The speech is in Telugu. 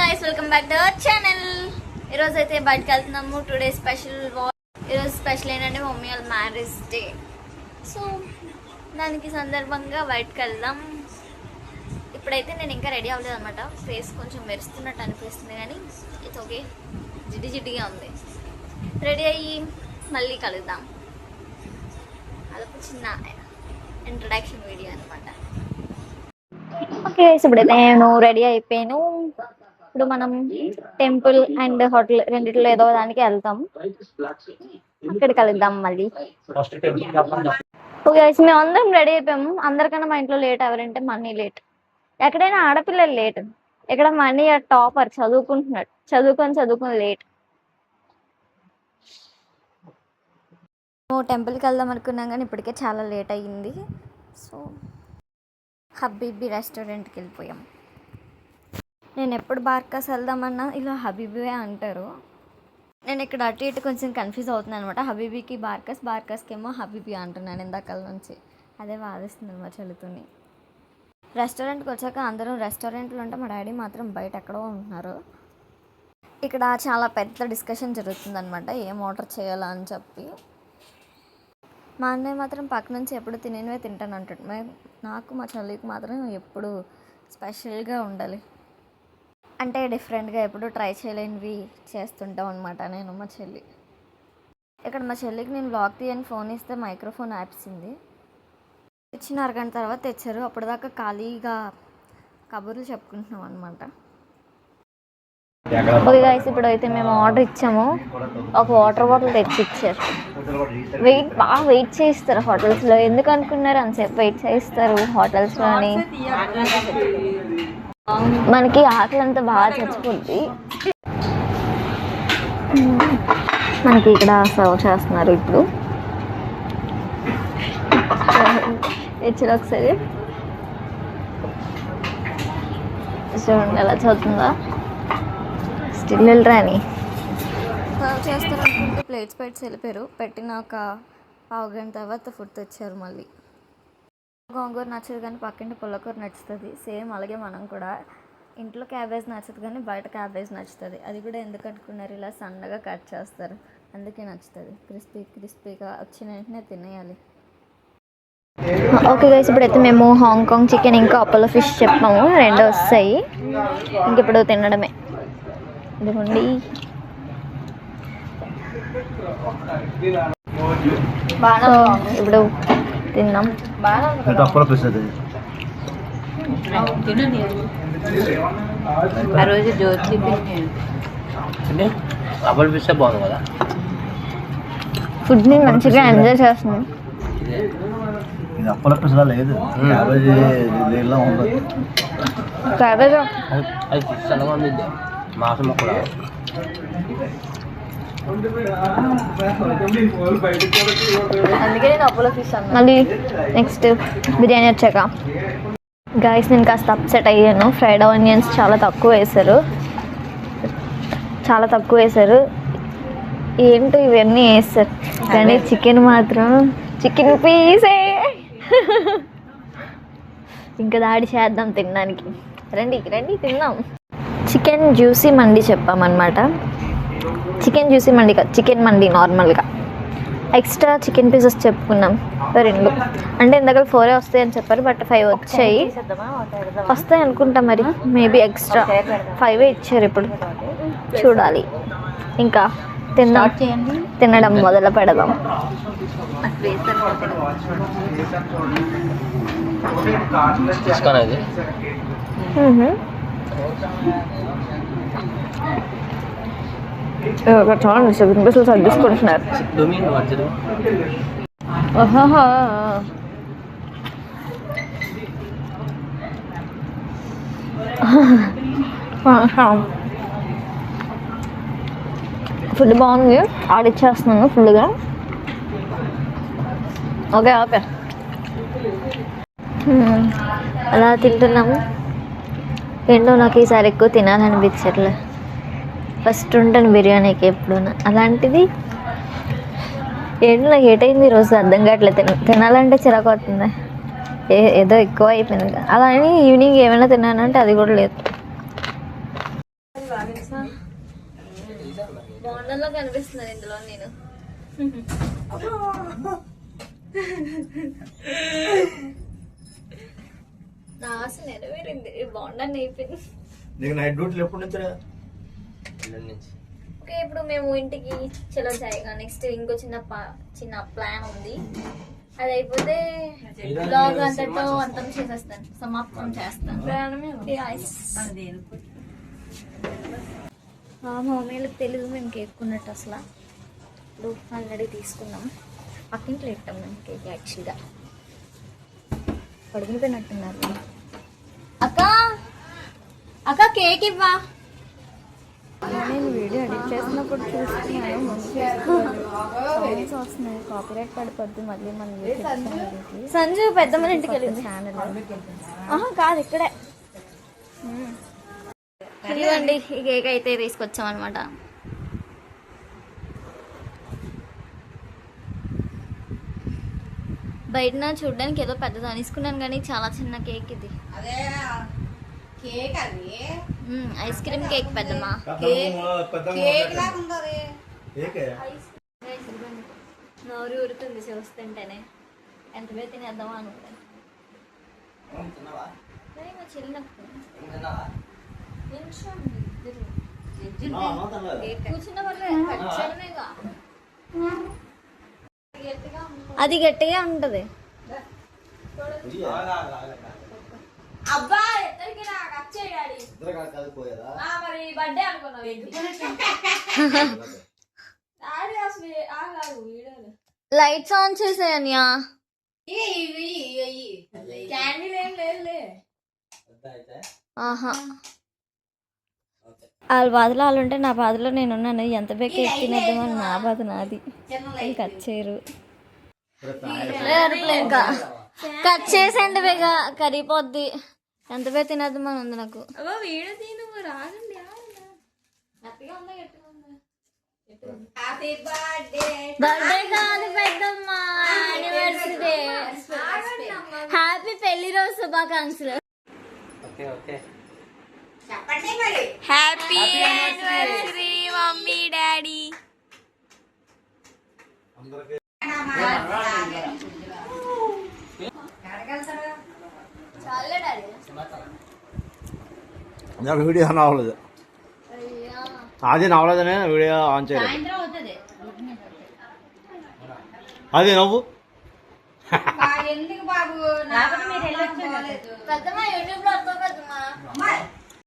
guys, welcome back to our channel. ఈరోజు అయితే బయటకు వెళ్తున్నాము. టుడే స్పెషల్ ఈరోజు స్పెషల్ ఏంటంటే మమ్మీ వాళ్ళ మ్యారేజ్ డే. సో దానికి సందర్భంగా బయటకు వెళ్దాం. ఇప్పుడైతే నేను ఇంకా రెడీ అవ్వలేదు అనమాట. ఫేస్ కొంచెం మెరుస్తున్నట్టు అనిపిస్తుంది కానీ ఇట్స్ ఓకే, జిడ్డిగా ఉంది. రెడీ అయ్యి మళ్ళీ కలుద్దాం. అదొక చిన్న ఇంట్రడక్షన్ వీడియో అనమాట. ఓకే, ఇప్పుడైతే నేను రెడీ అయిపోయాను. ఇప్పుడు మనం టెంపుల్ అండ్ హోటల్ రెండిట్లో ఏదో దానికి వెళ్తాం. అక్కడికి కలుద్దాం మళ్ళీ. ఓకే, మేము అందరం రెడీ అయిపోయాము. అందరికన్నా మా ఇంట్లో లేట్ ఎవరంటే మనీ లేట్. ఎక్కడైనా ఆడపిల్లలు లేట్, ఇక్కడ మనీ టాపర్ చదువుకుంటున్నాడు. చదువుకొని లేట్. టెంపుల్కి వెళ్దాం అనుకున్నాం కానీ ఇప్పటికే చాలా లేట్ అయ్యింది. సో హబీబీ రెస్టారెంట్కి వెళ్ళిపోయాం. నేను ఎప్పుడు బార్కాస్ వెళ్దామన్నా ఇలా హబీబీ అంటారు. నేను ఇక్కడ అటు ఇటు కొంచెం కన్ఫ్యూజ్ అవుతున్నాను అనమాట. హబీబీకి బార్కాస్కి ఏమో హబీబీ అంటున్నాను ఇందాకల నుంచి. అదే వాదిస్తుంది మా చెల్లుతోని. రెస్టారెంట్కి వచ్చాక అందరం రెస్టారెంట్లో ఉంటే మా డాడీ మాత్రం బయట ఎక్కడో ఉంటున్నారు. ఇక్కడ చాలా పెద్ద డిస్కషన్ జరుగుతుంది అనమాట, ఏం ఆర్డర్ చేయాలా అని చెప్పి. మా అన్నయ్య మాత్రం పక్క నుంచి ఎప్పుడు తినేవే తింటాను అంటాడు. నాకు మా చెల్లికి మాత్రం ఎప్పుడు స్పెషల్గా ఉండాలి, అంటే డిఫరెంట్గా ఎప్పుడు ట్రై చేయలేనివి చేస్తుంటాం అనమాట నేను మా చెల్లి. ఇక్కడ మా చెల్లికి నేను వ్లాగ్ తీయని ఫోన్ ఇస్తే మైక్రోఫోన్ యాప్సింది. ఇచ్చిన అరగంట తర్వాత తెచ్చారు. అప్పటిదాకా ఖాళీగా కబుర్లు చెప్పుకుంటున్నాం అనమాట. ఓకే గైస్, ఇప్పుడు అయితే మేము ఆర్డర్ ఇచ్చాము. ఒక వాటర్ బాటిల్ తెచ్చి ఇచ్చారు. బాగా వెయిట్ చేయిస్తారు హోటల్స్లో. ఎందుకు అనుకున్నారు అంతసేపు వెయిట్ చేయిస్తారు హోటల్స్లో అని? మనకి ఆకలి అంతా బాగా చచ్చిపోద్ది. మనకి ఇక్కడ సర్వ్ చేస్తున్నారు. ఇప్పుడు ఇచ్చిన ఒకసారి చూడండి ఎలా చదువుతుందా. స్టిల్ వెళ్ళరాని సర్వ్ చేస్తారు అనుకుంటే ప్లేట్స్ వెళ్ళిపోయారు. పెట్టిన ఒక పావు గంట తర్వాత ఫుడ్ తెచ్చారు. మళ్ళీ గోంగూర నచ్చదు కానీ పక్కింటి పుల్లకూర నచ్చుతుంది. సేమ్ అలాగే మనం కూడా ఇంట్లో క్యాబేజ్ నచ్చదు కానీ బయట క్యాబేజ్ నచ్చుతుంది. అది కూడా ఎందుకు అనుకున్నారు, ఇలా సన్నగా కట్ చేస్తారు, అందుకే నచ్చుతుంది. క్రిస్పీగా వచ్చిన వెంటనే తినేయాలి. ఓకే గైస్, ఇప్పుడైతే మేము హాంకాంగ్ చికెన్ ఇంకా అపోలో ఫిష్ చెప్పాము. రెండు వస్తాయి. ఇంక ఇప్పుడు తినడమే. ఇదిగోండి. ఇప్పుడు తిన్నాం. ఫుడ్ని మంచిగా ఎంజాయ్ చేస్తున్నాం. క్యాబేజ్ మాసం కూడా అందుకే నేను అపోలో ఫిష్ అన్నాను. మళ్ళీ నెక్స్ట్ బిర్యానీ వచ్చాక గైస్ నేను కాస్త అప్సెట్ అయ్యాను. ఫ్రైడ్ ఆనియన్స్ చాలా తక్కువ వేశారు. ఏంటో ఇవన్నీ వేస్తారు కానీ చికెన్ మాత్రం చికెన్ పీసే. ఇంకా దాడి చేద్దాం తినడానికి. రండి తిందాం. చికెన్ జ్యూసీ మండి చెప్పామన్నమాట. చికెన్ జ్యూసీ మండి కాదు, చికెన్ మండి నార్మల్గా. ఎక్స్ట్రా చికెన్ పీసెస్ చెప్పుకున్నాం 2. అంటే ఇందాక 4 వస్తాయని చెప్పారు, బట్ 5 వచ్చాయి. వస్తాయి అనుకుంటా మరి, మేబీ ఎక్స్ట్రా 5 ఇచ్చారు. ఇప్పుడు చూడాలి. ఇంకా తినడం మొదలు పెడదాం. చూడండి 7 పీసులు సర్దిసుకుంటున్నారు. ఫుడ్ బాగుంది. ఆడిచ్చేస్తున్నాను ఫుల్గా. ఓకే అలా తింటున్నాము. ఏంటో నాకు ఈసారి ఎక్కువ తినాలనిపించట్లే. ఫస్ట్ ఉంటాను బిర్యానీకి ఎప్పుడున్నా. అలాంటిది ఏంటి నాకు ఏటైంది ఈరోజు అర్థం కావట్లేదు. తినాలంటే చిరాకు వస్తుంది. ఏదో ఎక్కువ అయిపోయింది. అలా అని ఈవినింగ్ ఏమైనా తిన్నానంటే అది కూడా లేదు. బాండల్లో కనిపిస్తున్నాను ఇందులో నేను. నా ఆశ నెరవేరింది. బాండని అయిపోయింది. నీకు నైట్ డ్యూటీలు ఎప్పుడు నుంచి? ఓకే, ఇప్పుడు మేము ఇంటికి చలో జాయిగా. నెక్స్ట్ ఇంకో చిన్న ప్లాన్ ఉంది. అది అయిపోతే బ్లాగ్ అంతటితో అంతం చేసేస్తాను, సమాప్తం చేస్తాను. మా మమ్మీలకు తెలీదు మేము కేక్ కొన్నట్టు అసలు. ఇప్పుడు ఆల్రెడీ తీసుకున్నాం. పక్కింట్లో పెట్టాం మేము కేక్. యాక్చువల్గా పడుకునిపోయినట్టున్నారు. అక్క అక్క కేక్ ఇవ్వా. నేను వీడియో ఎడిట్ చేసినప్పుడు చూస్తున్నాను, వస్తున్నాయి. కాపీరైట్ పడిపోద్ది మళ్ళీ మన సంజు పెద్దమ్మ ఇంటికి వెళ్ళింది ఛానల్. కాదు ఇక్కడే. ఇదిగోండి ఈ కేక్ అయితే తీసుకొచ్చాం అనమాట. బయట చూడడానికి ఏదో పెద్దదా తీసుకున్నాను కానీ చాలా చిన్న కేక్ ఇది. ఐస్ క్రీమ్ కేక్ పెద్దమ్మా. నోరు ఊరుతుంది చూస్తుంటేనే. ఎంత పేరు తినేద్దామా అనుకుంటాను. కూర్చున్న వాళ్ళే అది గట్టిగా ఉంటది. అబ్బా లైట్స్ ఆన్ చేసేయన్యా. ఆహా, వాళ్ళ బాధలో వాళ్ళు ఉంటే నా బాధలో నేనున్నాను. ఎంత బేక్ తినేద్దామని నా బాధ నాది. కట్ చేయరు. కట్ చేసేయండి బేగా, కరిగిపోద్ది. ఎంత బే తినేద్దామని ఉంది నాకు. బర్త్డే కాదు పెద్దమ్మ, యానివర్సరీ. హ్యాపీ పెళ్లి రోజు శుభాకాంక్షలు. Happy anniversary mummy daddy. Video on అవ్వలేదు. అది నవ్వలేదనే వీడియో ఆన్ చేయలేదు. అది నవ్వు. ఎందుకు బాబు యూట్యూబ్ లో